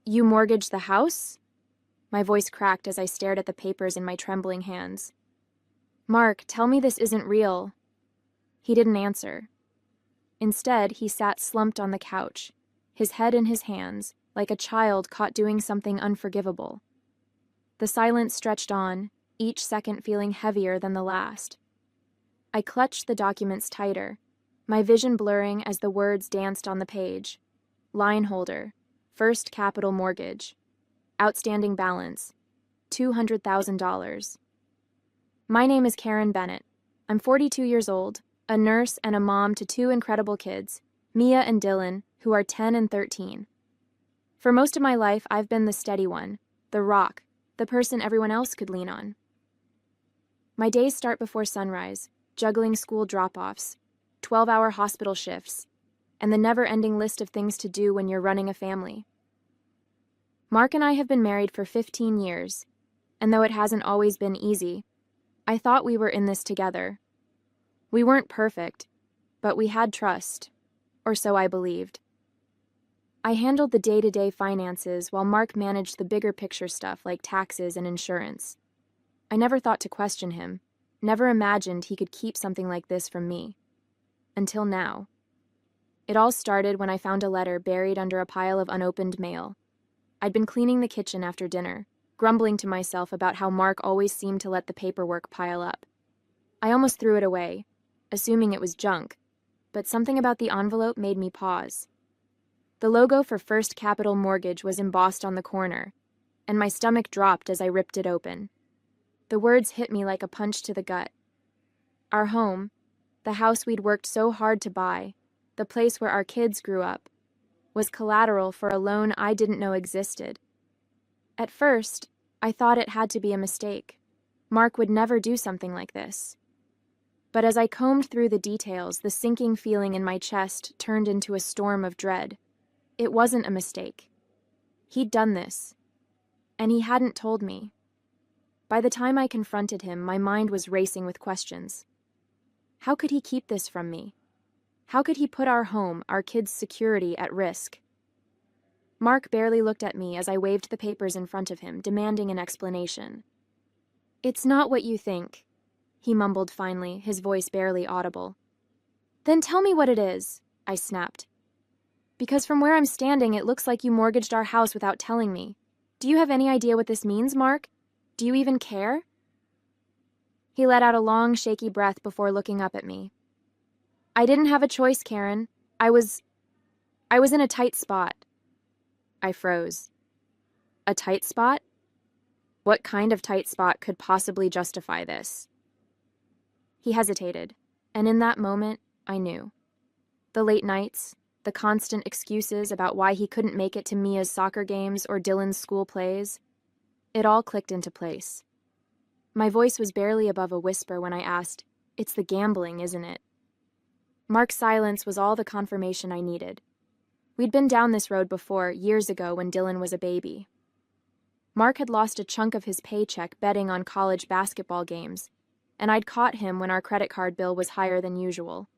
You mortgaged the house? My voice cracked as I stared at the papers in my trembling hands. Mark, tell me this isn't real. He didn't answer. Instead, he sat slumped on the couch, his head in his hands, like a child caught doing something unforgivable. The silence stretched on, each second feeling heavier than the last. I clutched the documents tighter, my vision blurring as the words danced on the page. Line holder, First Capital Mortgage. Outstanding balance, $200,000. My name is Karen Bennett. I'm 42 years old, a nurse and a mom to two incredible kids, Mia and Dylan, who are 10 and 13. For most of my life, I've been the steady one, the rock, the person everyone else could lean on. My days start before sunrise, juggling school drop-offs, 12-hour hospital shifts, and the never-ending list of things to do when you're running a family. Mark and I have been married for 15 years, and though it hasn't always been easy, I thought we were in this together. We weren't perfect, but we had trust, or so I believed. I handled the day-to-day finances while Mark managed the bigger picture stuff like taxes and insurance. I never thought to question him, never imagined he could keep something like this from me. Until now. It all started when I found a letter buried under a pile of unopened mail. I'd been cleaning the kitchen after dinner, grumbling to myself about how Mark always seemed to let the paperwork pile up. I almost threw it away, assuming it was junk, but something about the envelope made me pause. The logo for First Capital Mortgage was embossed on the corner, and my stomach dropped as I ripped it open. The words hit me like a punch to the gut. Our home, the house we'd worked so hard to buy, the place where our kids grew up, was collateral for a loan I didn't know existed. At first, I thought it had to be a mistake. Mark would never do something like this. But as I combed through the details, the sinking feeling in my chest turned into a storm of dread. It wasn't a mistake. He'd done this, and he hadn't told me. By the time I confronted him, my mind was racing with questions. How could he keep this from me? How could he put our home, our kids' security, at risk? Mark barely looked at me as I waved the papers in front of him, demanding an explanation. It's not what you think, he mumbled finally, his voice barely audible. Then tell me what it is, I snapped. Because from where I'm standing, it looks like you mortgaged our house without telling me. Do you have any idea what this means, Mark? Do you even care? He let out a long, shaky breath before looking up at me. I didn't have a choice, Karen. I was in a tight spot. I froze. A tight spot? What kind of tight spot could possibly justify this? He hesitated, and in that moment, I knew. The late nights, the constant excuses about why he couldn't make it to Mia's soccer games or Dylan's school plays, it all clicked into place. My voice was barely above a whisper when I asked, "It's the gambling, isn't it?" Mark's silence was all the confirmation I needed. We'd been down this road before, years ago when Dylan was a baby. Mark had lost a chunk of his paycheck betting on college basketball games, and I'd caught him when our credit card bill was higher than usual.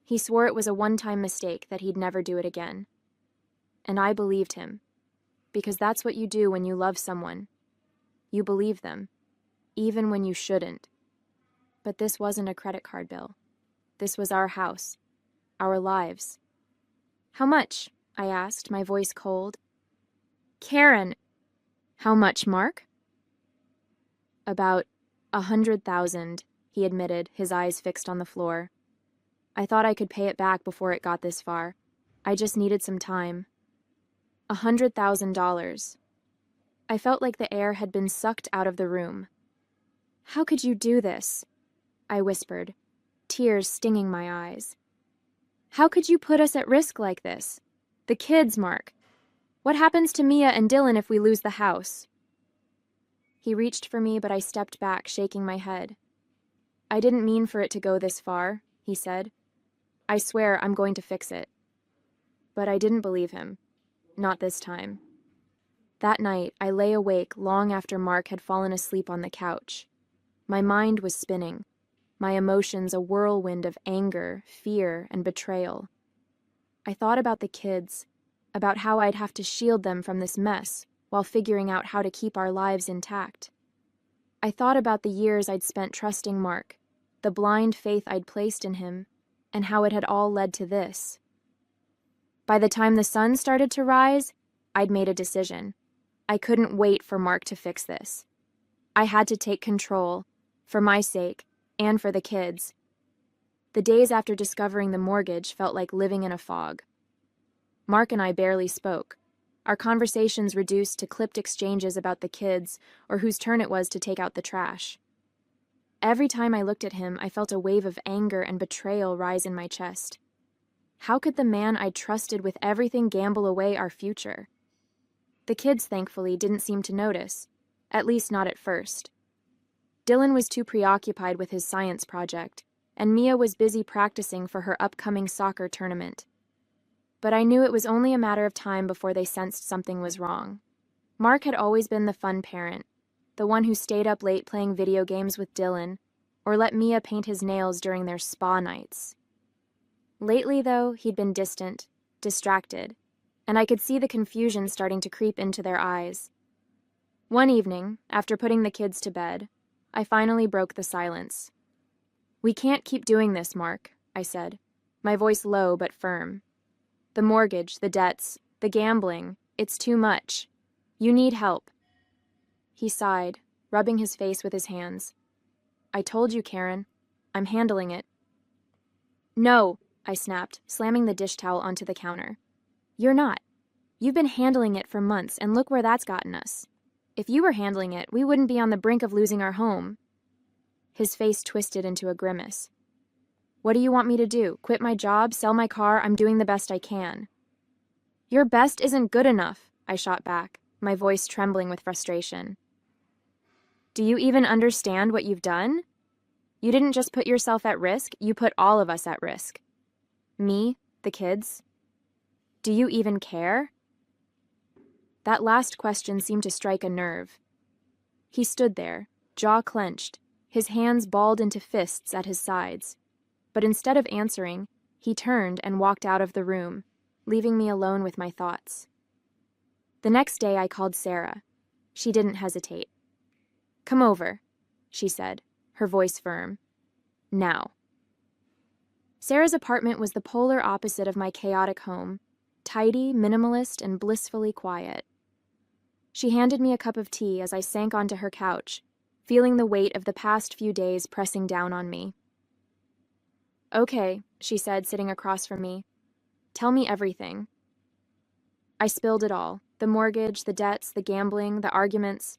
He swore it was a one-time mistake, that he'd never do it again. And I believed him, because that's what you do when you love someone. You believe them, even when you shouldn't. But this wasn't a credit card bill. This was our house, our lives. How much? I asked, my voice cold. Karen! How much, Mark? About 100,000, he admitted, his eyes fixed on the floor. I thought I could pay it back before it got this far. I just needed some time. $100,000. I felt like the air had been sucked out of the room. How could you do this? I whispered, tears stinging my eyes. How could you put us at risk like this? The kids, Mark. What happens to Mia and Dylan if we lose the house? He reached for me, but I stepped back, shaking my head. I didn't mean for it to go this far, he said. I swear I'm going to fix it. But I didn't believe him. Not this time. That night, I lay awake long after Mark had fallen asleep on the couch. My mind was spinning, my emotions a whirlwind of anger, fear, and betrayal. I thought about the kids, about how I'd have to shield them from this mess while figuring out how to keep our lives intact. I thought about the years I'd spent trusting Mark, the blind faith I'd placed in him, and how it had all led to this. By the time the sun started to rise, I'd made a decision. I couldn't wait for Mark to fix this. I had to take control, for my sake, and for the kids. The days after discovering the mortgage felt like living in a fog. Mark and I barely spoke, our conversations reduced to clipped exchanges about the kids or whose turn it was to take out the trash. Every time I looked at him, I felt a wave of anger and betrayal rise in my chest. How could the man I trusted with everything gamble away our future? The kids, thankfully, didn't seem to notice, at least not at first. Dylan was too preoccupied with his science project, and Mia was busy practicing for her upcoming soccer tournament. But I knew it was only a matter of time before they sensed something was wrong. Mark had always been the fun parent, the one who stayed up late playing video games with Dylan, or let Mia paint his nails during their spa nights. Lately, though, he'd been distant, distracted, and I could see the confusion starting to creep into their eyes. One evening, after putting the kids to bed, I finally broke the silence. "We can't keep doing this, Mark," I said, my voice low but firm. "The mortgage, the debts, the gambling, it's too much. You need help." He sighed, rubbing his face with his hands. "I told you, Karen. I'm handling it." "No," I snapped, slamming the dish towel onto the counter. "You're not. You've been handling it for months, and look where that's gotten us. If you were handling it, we wouldn't be on the brink of losing our home." His face twisted into a grimace. "What do you want me to do? Quit my job? Sell my car? I'm doing the best I can." "Your best isn't good enough," I shot back, my voice trembling with frustration. "Do you even understand what you've done? You didn't just put yourself at risk, you put all of us at risk. Me, the kids. Do you even care?" That last question seemed to strike a nerve. He stood there, jaw clenched, his hands balled into fists at his sides. But instead of answering, he turned and walked out of the room, leaving me alone with my thoughts. The next day I called Sarah. She didn't hesitate. "Come over," she said, her voice firm. "Now." Sarah's apartment was the polar opposite of my chaotic home, tidy, minimalist, and blissfully quiet. She handed me a cup of tea as I sank onto her couch, feeling the weight of the past few days pressing down on me. "Okay," she said, sitting across from me. "Tell me everything." I spilled it all, the mortgage, the debts, the gambling, the arguments.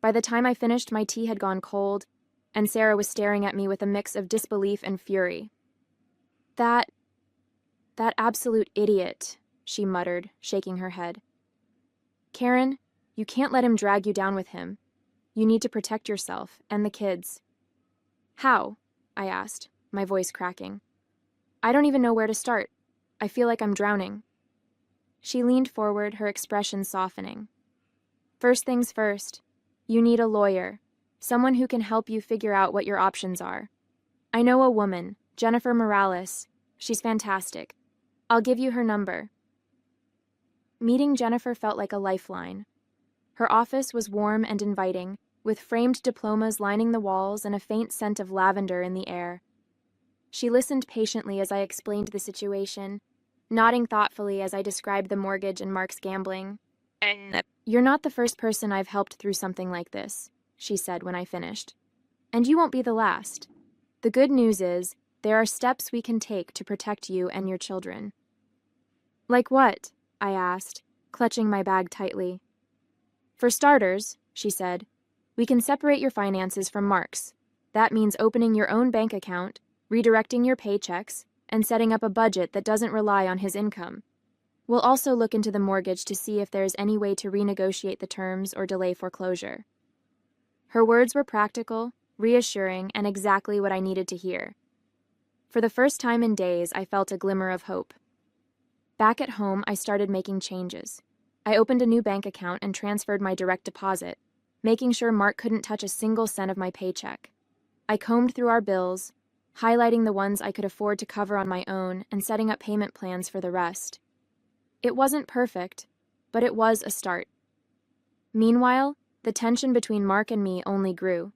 By the time I finished, my tea had gone cold, and Sarah was staring at me with a mix of disbelief and fury. That absolute idiot," she muttered, shaking her head. "Karen, you can't let him drag you down with him. You need to protect yourself and the kids." "How?" I asked, my voice cracking. "I don't even know where to start. I feel like I'm drowning." She leaned forward, her expression softening. "First things first, you need a lawyer, someone who can help you figure out what your options are. I know a woman, Jennifer Morales. She's fantastic. I'll give you her number." Meeting Jennifer felt like a lifeline. Her office was warm and inviting, with framed diplomas lining the walls and a faint scent of lavender in the air. She listened patiently as I explained the situation, nodding thoughtfully as I described the mortgage and Mark's gambling. "You're not the first person I've helped through something like this," she said when I finished. "And you won't be the last. The good news is, there are steps we can take to protect you and your children." "Like what?" I asked, clutching my bag tightly. "For starters," she said, "we can separate your finances from Mark's. That means opening your own bank account, redirecting your paychecks, and setting up a budget that doesn't rely on his income. We'll also look into the mortgage to see if there's any way to renegotiate the terms or delay foreclosure." Her words were practical, reassuring, and exactly what I needed to hear. For the first time in days, I felt a glimmer of hope. Back at home, I started making changes. I opened a new bank account and transferred my direct deposit, making sure Mark couldn't touch a single cent of my paycheck. I combed through our bills, highlighting the ones I could afford to cover on my own and setting up payment plans for the rest. It wasn't perfect, but it was a start. Meanwhile, the tension between Mark and me only grew.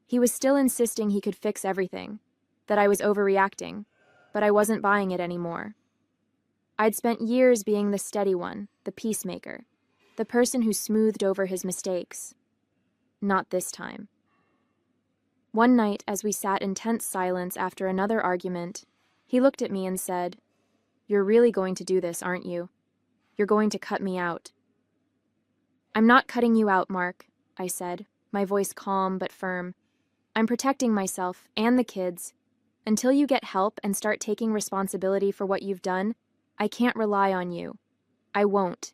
He was still insisting he could fix everything, that I was overreacting, but I wasn't buying it anymore. I'd spent years being the steady one, the peacemaker, the person who smoothed over his mistakes. Not this time. One night, as we sat in tense silence after another argument, he looked at me and said, "You're really going to do this, aren't you? You're going to cut me out." "I'm not cutting you out, Mark," I said, my voice calm but firm. "I'm protecting myself and the kids. Until you get help and start taking responsibility for what you've done, I can't rely on you. I won't."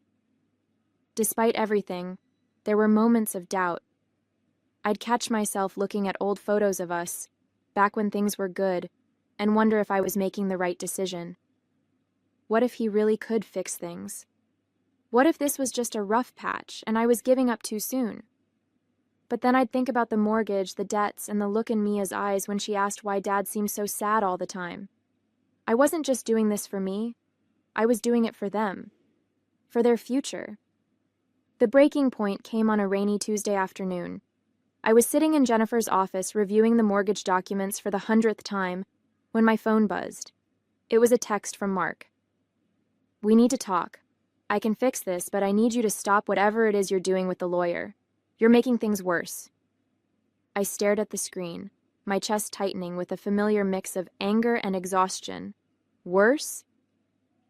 Despite everything, there were moments of doubt. I'd catch myself looking at old photos of us, back when things were good, and wonder if I was making the right decision. What if he really could fix things? What if this was just a rough patch and I was giving up too soon? But then I'd think about the mortgage, the debts, and the look in Mia's eyes when she asked why Dad seemed so sad all the time. I wasn't just doing this for me. I was doing it for them. For their future. The breaking point came on a rainy Tuesday afternoon. I was sitting in Jennifer's office reviewing the mortgage documents for the 100th time when my phone buzzed. It was a text from Mark. "We need to talk. I can fix this, but I need you to stop whatever it is you're doing with the lawyer. You're making things worse." I stared at the screen, my chest tightening with a familiar mix of anger and exhaustion. Worse?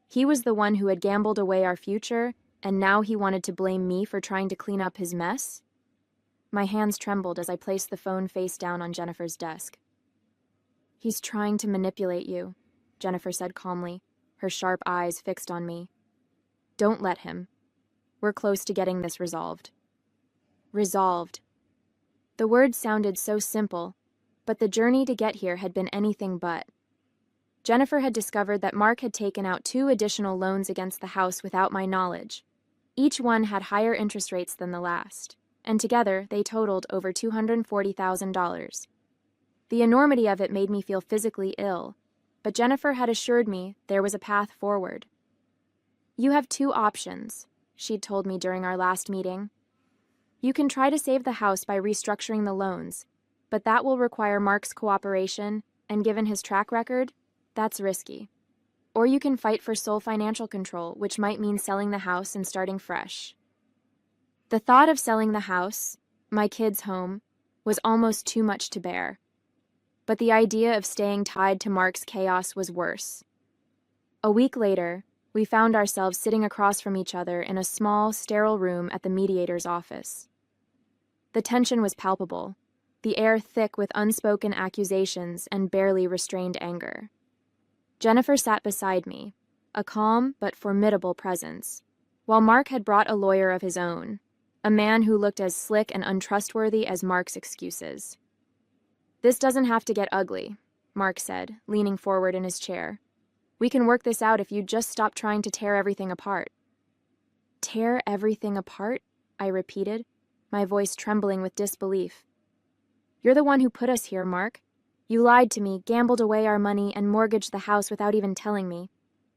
He was the one who had gambled away our future, and now he wanted to blame me for trying to clean up his mess? My hands trembled as I placed the phone face down on Jennifer's desk. "He's trying to manipulate you," Jennifer said calmly, her sharp eyes fixed on me. "Don't let him. We're close to getting this resolved." Resolved. The word sounded so simple, but the journey to get here had been anything but. Jennifer had discovered that Mark had taken out 2 additional loans against the house without my knowledge. Each one had higher interest rates than the last, and together they totaled over $240,000. The enormity of it made me feel physically ill, but Jennifer had assured me there was a path forward. "You have 2 options," she'd told me during our last meeting. "You can try to save the house by restructuring the loans, but that will require Mark's cooperation, and given his track record, that's risky. Or you can fight for sole financial control, which might mean selling the house and starting fresh." The thought of selling the house, my kids' home, was almost too much to bear. But the idea of staying tied to Mark's chaos was worse. A week later, we found ourselves sitting across from each other in a small, sterile room at the mediator's office. The tension was palpable, the air thick with unspoken accusations and barely restrained anger. Jennifer sat beside me, a calm but formidable presence, while Mark had brought a lawyer of his own, a man who looked as slick and untrustworthy as Mark's excuses. "This doesn't have to get ugly," Mark said, leaning forward in his chair. "We can work this out if you just stop trying to tear everything apart." "Tear everything apart?" I repeated, my voice trembling with disbelief. "You're the one who put us here, Mark. You lied to me, gambled away our money, and mortgaged the house without even telling me.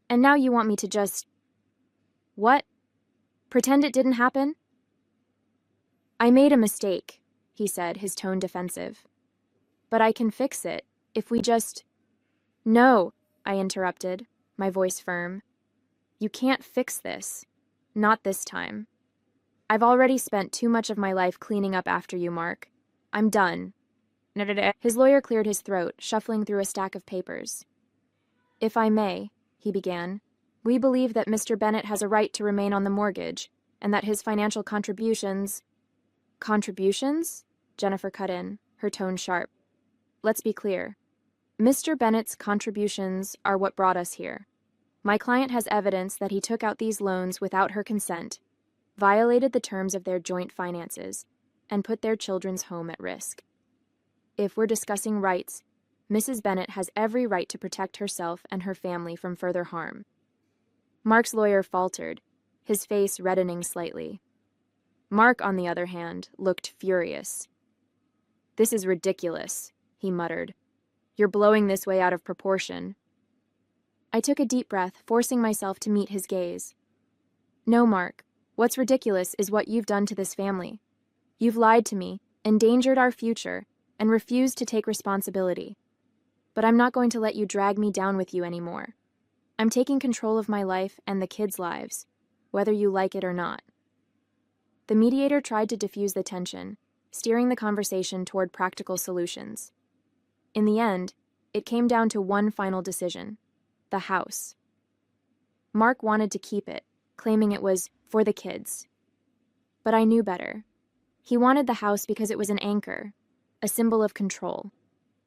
And now you want me to just... What? Pretend it didn't happen?" "I made a mistake," he said, his tone defensive. "But I can fix it, if we just..." "No," I interrupted, my voice firm. "You can't fix this. Not this time. I've already spent too much of my life cleaning up after you, Mark. I'm done." His lawyer cleared his throat, shuffling through a stack of papers. "If I may," he began, "we believe that Mr. Bennett has a right to remain on the mortgage, and that his financial contributions..." "Contributions?" Jennifer cut in, her tone sharp. "Let's be clear. Mr. Bennett's contributions are what brought us here. My client has evidence that he took out these loans without her consent, violated the terms of their joint finances, and put their children's home at risk. If we're discussing rights, Mrs. Bennett has every right to protect herself and her family from further harm." Mark's lawyer faltered, his face reddening slightly. Mark, on the other hand, looked furious. "This is ridiculous," he muttered. "You're blowing this way out of proportion." I took a deep breath, forcing myself to meet his gaze. No, Mark. What's ridiculous is what you've done to this family. You've lied to me, endangered our future, and refused to take responsibility. But I'm not going to let you drag me down with you anymore. I'm taking control of my life and the kids' lives, whether you like it or not. The mediator tried to diffuse the tension, steering the conversation toward practical solutions. In the end, it came down to one final decision: the house. Mark wanted to keep it, claiming it was for the kids. But I knew better. He wanted the house because it was an anchor, a symbol of control.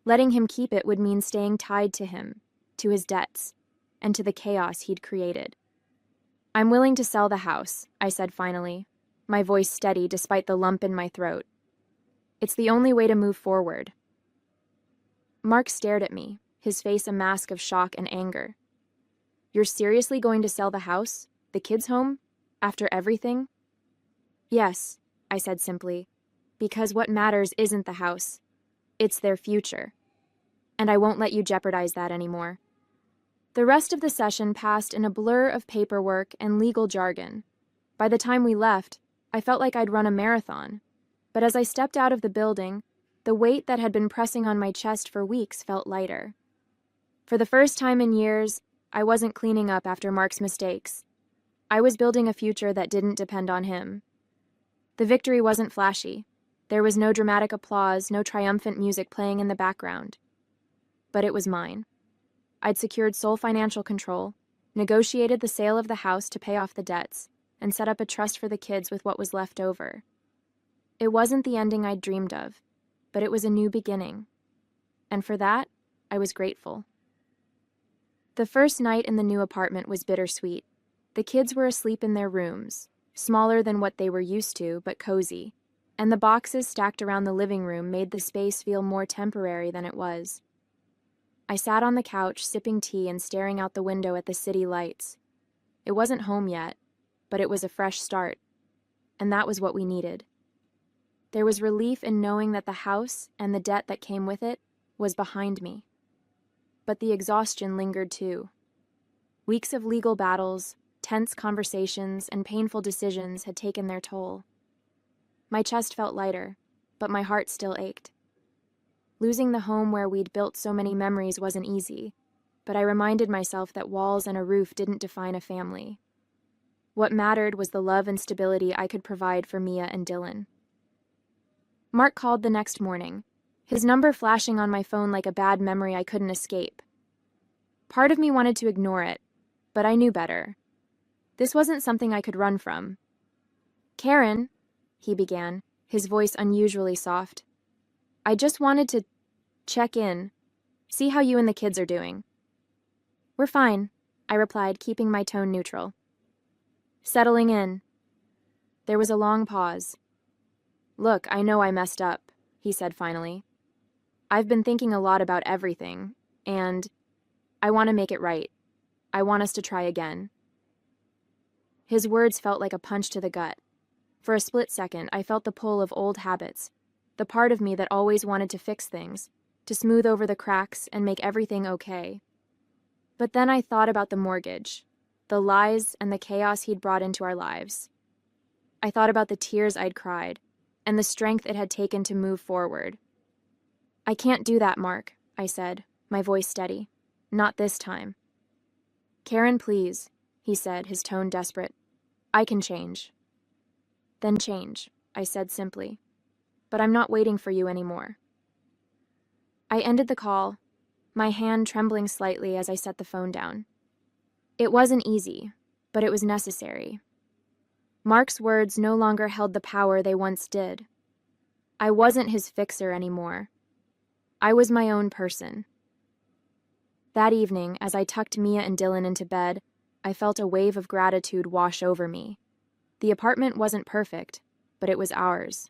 Letting him keep it would mean staying tied to him, to his debts, and to the chaos he'd created. I'm willing to sell the house, I said finally, my voice steady despite the lump in my throat. It's the only way to move forward. Mark stared at me, his face a mask of shock and anger. You're seriously going to sell the house, the kids' home, after everything? Yes, I said simply, because what matters isn't the house. It's their future. And I won't let you jeopardize that anymore. The rest of the session passed in a blur of paperwork and legal jargon. By the time we left, I felt like I'd run a marathon. But as I stepped out of the building, the weight that had been pressing on my chest for weeks felt lighter. For the first time in years, I wasn't cleaning up after Mark's mistakes. I was building a future that didn't depend on him. The victory wasn't flashy. There was no dramatic applause, no triumphant music playing in the background. But it was mine. I'd secured sole financial control, negotiated the sale of the house to pay off the debts, and set up a trust for the kids with what was left over. It wasn't the ending I'd dreamed of, but it was a new beginning. And for that, I was grateful. The first night in the new apartment was bittersweet. The kids were asleep in their rooms, smaller than what they were used to, but cozy, and the boxes stacked around the living room made the space feel more temporary than it was. I sat on the couch, sipping tea and staring out the window at the city lights. It wasn't home yet, but it was a fresh start, and that was what we needed. There was relief in knowing that the house and the debt that came with it was behind me. But the exhaustion lingered too. Weeks of legal battles, tense conversations, and painful decisions had taken their toll. My chest felt lighter, but my heart still ached. Losing the home where we'd built so many memories wasn't easy, but I reminded myself that walls and a roof didn't define a family. What mattered was the love and stability I could provide for Mia and Dylan. Mark called the next morning, his number flashing on my phone like a bad memory I couldn't escape. Part of me wanted to ignore it, but I knew better. This wasn't something I could run from. "Karen," he began, his voice unusually soft. "I just wanted to check in, see how you and the kids are doing." "We're fine," I replied, keeping my tone neutral. "Settling in." There was a long pause. "Look, I know I messed up," he said finally. "I've been thinking a lot about everything, and I want to make it right. I want us to try again." His words felt like a punch to the gut. For a split second, I felt the pull of old habits, the part of me that always wanted to fix things, to smooth over the cracks and make everything okay. But then I thought about the mortgage, the lies and the chaos he'd brought into our lives. I thought about the tears I'd cried, and the strength it had taken to move forward. "I can't do that, Mark," I said, my voice steady. "Not this time." "Karen, please," he said, his tone desperate. "I can change." "Then change," I said simply. "But I'm not waiting for you anymore." I ended the call, my hand trembling slightly as I set the phone down. It wasn't easy, but it was necessary. Mark's words no longer held the power they once did. I wasn't his fixer anymore. I was my own person. That evening, as I tucked Mia and Dylan into bed, I felt a wave of gratitude wash over me. The apartment wasn't perfect, but it was ours.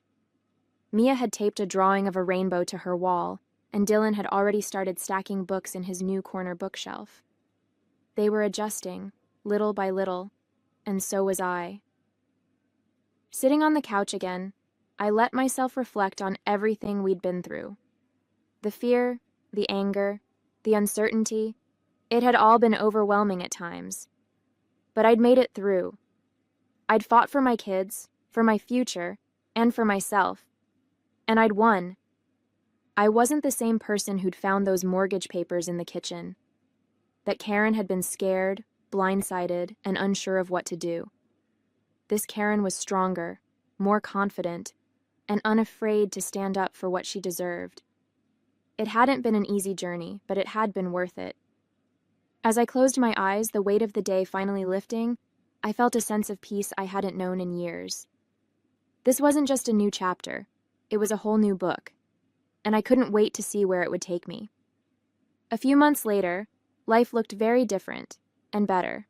Mia had taped a drawing of a rainbow to her wall, and Dylan had already started stacking books in his new corner bookshelf. They were adjusting, little by little, and so was I. Sitting on the couch again, I let myself reflect on everything we'd been through. The fear, the anger, the uncertainty, it had all been overwhelming at times. But I'd made it through. I'd fought for my kids, for my future, and for myself. And I'd won. I wasn't the same person who'd found those mortgage papers in the kitchen. That Karen had been scared, blindsided, and unsure of what to do. This Karen was stronger, more confident, and unafraid to stand up for what she deserved. It hadn't been an easy journey, but it had been worth it. As I closed my eyes, the weight of the day finally lifting, I felt a sense of peace I hadn't known in years. This wasn't just a new chapter, it was a whole new book, and I couldn't wait to see where it would take me. A few months later, life looked very different and better.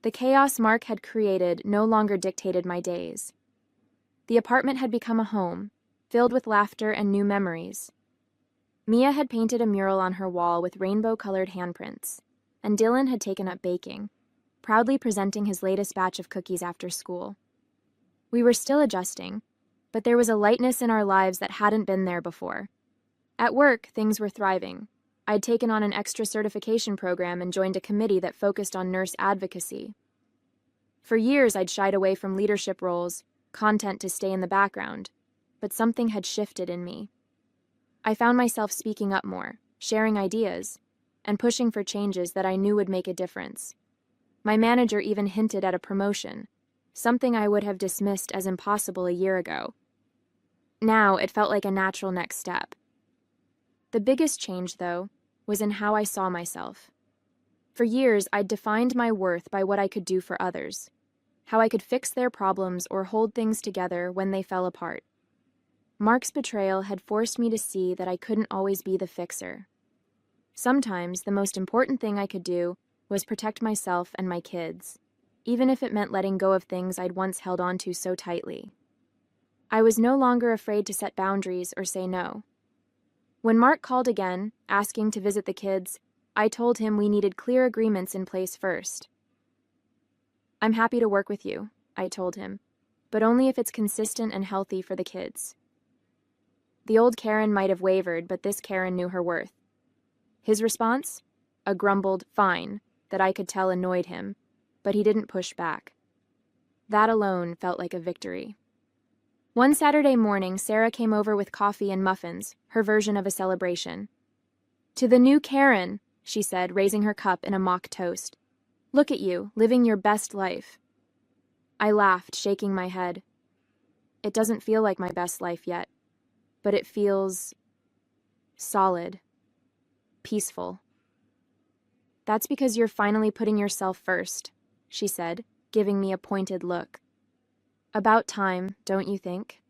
The chaos Mark had created no longer dictated my days. The apartment had become a home, filled with laughter and new memories. Mia had painted a mural on her wall with rainbow-colored handprints, and Dylan had taken up baking, proudly presenting his latest batch of cookies after school. We were still adjusting, but there was a lightness in our lives that hadn't been there before. At work, things were thriving. I'd taken on an extra certification program and joined a committee that focused on nurse advocacy. For years, I'd shied away from leadership roles, content to stay in the background, but something had shifted in me. I found myself speaking up more, sharing ideas, and pushing for changes that I knew would make a difference. My manager even hinted at a promotion, something I would have dismissed as impossible a year ago. Now it felt like a natural next step. The biggest change, though, was in how I saw myself. For years, I'd defined my worth by what I could do for others, how I could fix their problems or hold things together when they fell apart. Mark's betrayal had forced me to see that I couldn't always be the fixer. Sometimes the most important thing I could do was protect myself and my kids, even if it meant letting go of things I'd once held on to so tightly. I was no longer afraid to set boundaries or say no. When Mark called again, asking to visit the kids, I told him we needed clear agreements in place first. "I'm happy to work with you," I told him, "but only if it's consistent and healthy for the kids." The old Karen might have wavered, but this Karen knew her worth. His response? A grumbled "fine" that I could tell annoyed him, but he didn't push back. That alone felt like a victory. One Saturday morning, Sarah came over with coffee and muffins, her version of a celebration. "To the new Karen," she said, raising her cup in a mock toast. "Look at you, living your best life." I laughed, shaking my head. It doesn't feel like my best life yet, but it feels solid, peaceful. "That's because you're finally putting yourself first," she said, giving me a pointed look. "About time, don't you think?"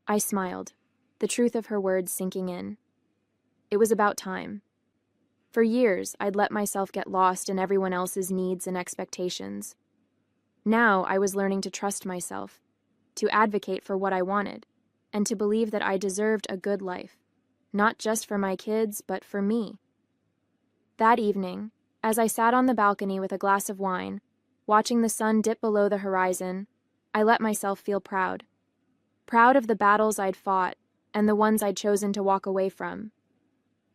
I smiled, the truth of her words sinking in. It was about time. For years, I'd let myself get lost in everyone else's needs and expectations. Now I was learning to trust myself, to advocate for what I wanted, and to believe that I deserved a good life, not just for my kids, but for me. That evening, as I sat on the balcony with a glass of wine, watching the sun dip below the horizon, I let myself feel proud. Proud of the battles I'd fought and the ones I'd chosen to walk away from.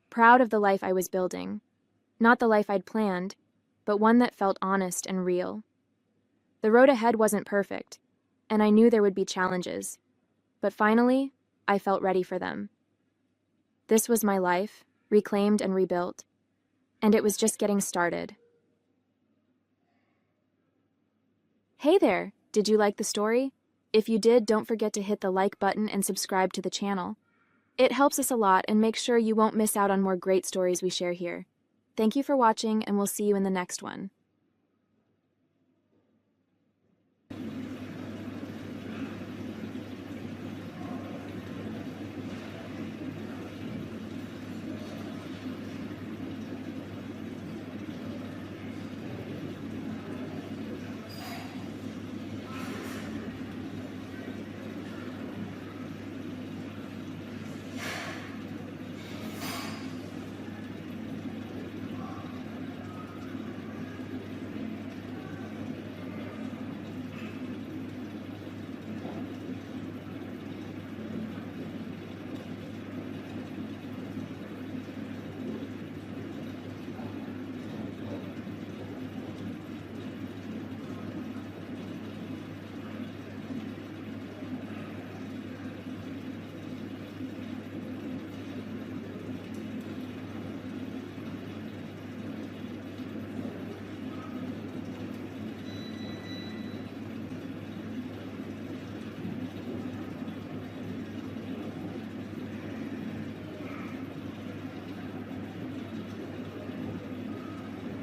Proud of the life I was building. Not the life I'd planned, but one that felt honest and real. The road ahead wasn't perfect, and I knew there would be challenges, but finally, I felt ready for them. This was my life, reclaimed and rebuilt, and it was just getting started. Hey there! Did you like the story? If you did, don't forget to hit the like button and subscribe to the channel. It helps us a lot and makes sure you won't miss out on more great stories we share here. Thank you for watching, and we'll see you in the next one.